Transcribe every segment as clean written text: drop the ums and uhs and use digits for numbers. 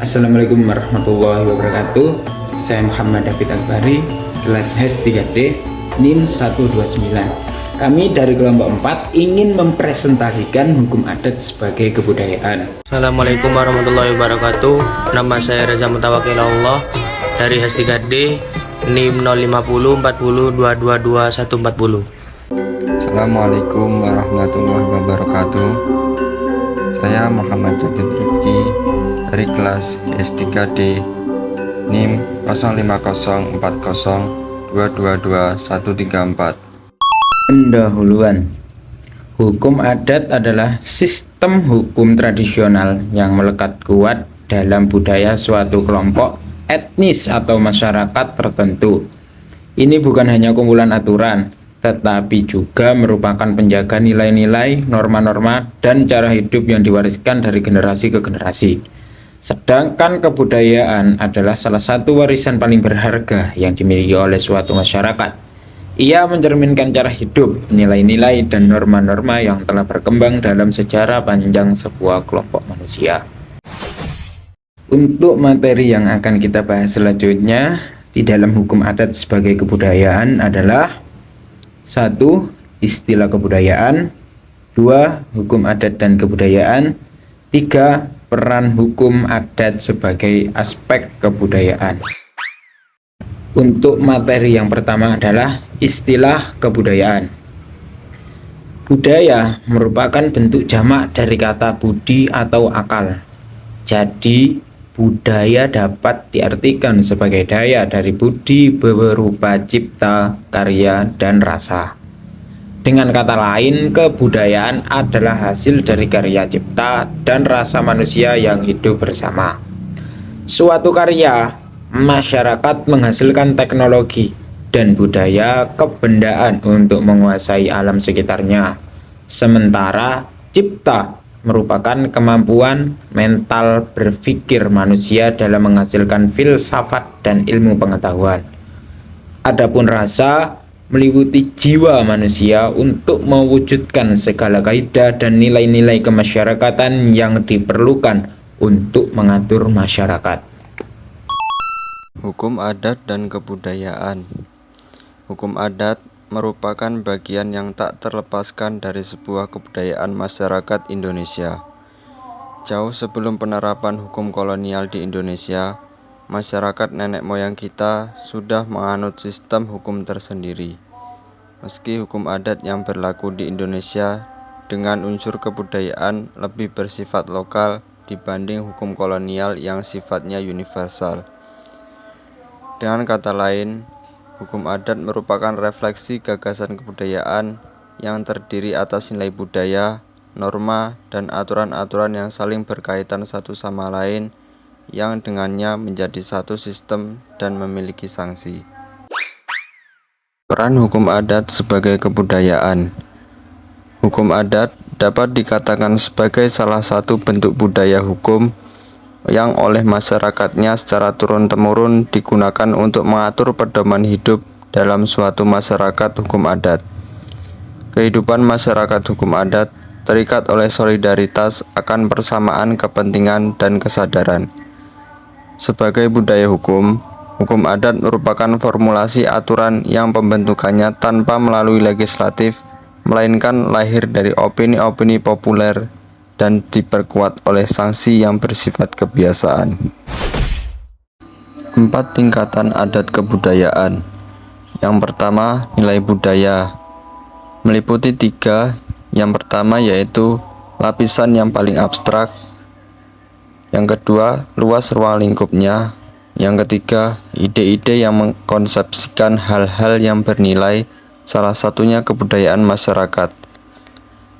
Assalamualaikum warahmatullahi wabarakatuh. Saya Muhammad David Akbari, kelas HES 3D, NIM 129. Kami dari kelompok 4 ingin mempresentasikan hukum adat sebagai kebudayaan. Assalamualaikum warahmatullahi wabarakatuh. Nama saya Reza Mutawakkilallah dari HES 3D, NIM 050 40 222 140. Assalamualaikum warahmatullahi wabarakatuh. Saya Muhammad Jadid Rifki dari kelas S3D NIM 05040222 134. Pendahuluan. Hukum adat adalah sistem hukum tradisional yang melekat kuat dalam budaya suatu kelompok etnis atau masyarakat tertentu. Ini bukan hanya kumpulan aturan, tetapi juga merupakan penjaga nilai-nilai, norma-norma, dan cara hidup yang diwariskan dari generasi ke generasi. Sedangkan kebudayaan adalah salah satu warisan paling berharga yang dimiliki oleh suatu masyarakat. Ia mencerminkan cara hidup, nilai-nilai, dan norma-norma yang telah berkembang dalam sejarah panjang sebuah kelompok manusia. Untuk materi yang akan kita bahas selanjutnya di dalam hukum adat sebagai kebudayaan adalah 1. Istilah kebudayaan. 2. Hukum adat dan kebudayaan. 3. Peran hukum adat sebagai aspek kebudayaan. Untuk materi yang pertama adalah istilah kebudayaan. Budaya merupakan bentuk jamak dari kata budi atau akal. Jadi, budaya dapat diartikan sebagai daya dari budi berupa cipta, karya, dan rasa. Dengan kata lain, kebudayaan adalah hasil dari karya cipta dan rasa manusia yang hidup bersama. Suatu karya, masyarakat menghasilkan teknologi dan budaya kebendaan untuk menguasai alam sekitarnya. Sementara cipta merupakan kemampuan mental berpikir manusia dalam menghasilkan filsafat dan ilmu pengetahuan. Adapun rasa meliputi jiwa manusia untuk mewujudkan segala kaidah dan nilai-nilai kemasyarakatan yang diperlukan untuk mengatur masyarakat. Hukum adat dan kebudayaan. Hukum adat merupakan bagian yang tak terlepaskan dari sebuah kebudayaan masyarakat Indonesia. Jauh sebelum penerapan hukum kolonial di Indonesia, masyarakat nenek moyang kita sudah menganut sistem hukum tersendiri. Meski hukum adat yang berlaku di Indonesia dengan unsur kebudayaan lebih bersifat lokal dibanding hukum kolonial yang sifatnya universal. Dengan kata lain, hukum adat merupakan refleksi gagasan kebudayaan yang terdiri atas nilai budaya, norma, dan aturan-aturan yang saling berkaitan satu sama lain yang dengannya menjadi satu sistem dan memiliki sanksi. Peran hukum adat sebagai kebudayaan. Hukum adat dapat dikatakan sebagai salah satu bentuk budaya hukum yang oleh masyarakatnya secara turun-temurun digunakan untuk mengatur pedoman hidup dalam suatu masyarakat hukum adat. Kehidupan masyarakat hukum adat terikat oleh solidaritas akan persamaan kepentingan dan kesadaran. Sebagai budaya hukum, hukum adat merupakan formulasi aturan yang pembentukannya tanpa melalui legislatif, melainkan lahir dari opini-opini populer dan diperkuat oleh sanksi yang bersifat kebiasaan. 4 tingkatan adat kebudayaan. Yang pertama, nilai budaya. Meliputi 3. Yang pertama yaitu lapisan yang paling abstrak. Yang kedua, luas ruang lingkupnya. Yang ketiga, ide-ide yang mengkonsepsikan hal-hal yang bernilai, salah satunya kebudayaan masyarakat.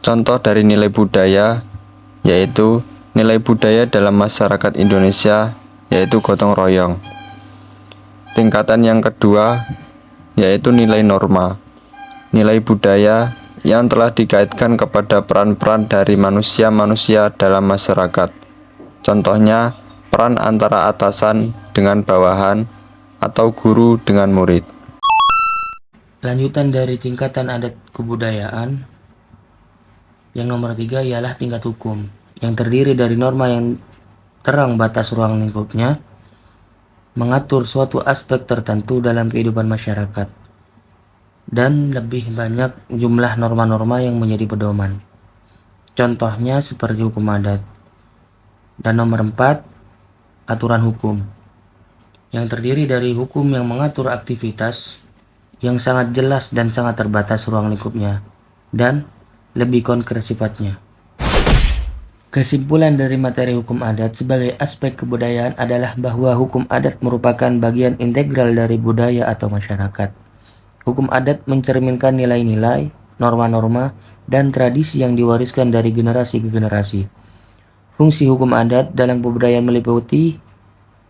Contoh dari nilai budaya yaitu nilai budaya dalam masyarakat Indonesia yaitu gotong royong. Tingkatan yang kedua yaitu nilai norma. Nilai budaya yang telah dikaitkan kepada peran-peran dari manusia-manusia dalam masyarakat. Contohnya peran antara atasan dengan bawahan atau guru dengan murid. Lanjutan dari tingkatan adat kebudayaan. Yang nomor 3 ialah tingkat hukum, yang terdiri dari norma yang terang batas ruang lingkupnya, mengatur suatu aspek tertentu dalam kehidupan masyarakat, dan lebih banyak jumlah norma-norma yang menjadi pedoman. Contohnya seperti hukum adat. Dan nomor 4, aturan hukum, yang terdiri dari hukum yang mengatur aktivitas yang sangat jelas dan sangat terbatas ruang lingkupnya, dan lebih konkret sifatnya. Kesimpulan dari materi hukum adat sebagai aspek kebudayaan adalah bahwa hukum adat merupakan bagian integral dari budaya atau masyarakat. Hukum adat mencerminkan nilai-nilai, norma-norma, dan tradisi yang diwariskan dari generasi ke generasi. Fungsi hukum adat dalam kebudayaan meliputi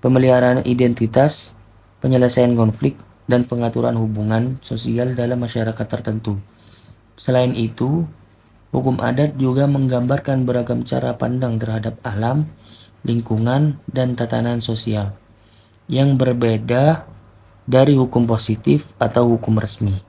pemeliharaan identitas, penyelesaian konflik, dan pengaturan hubungan sosial dalam masyarakat tertentu. Selain itu, hukum adat juga menggambarkan beragam cara pandang terhadap alam, lingkungan, dan tatanan sosial yang berbeda dari hukum positif atau hukum resmi.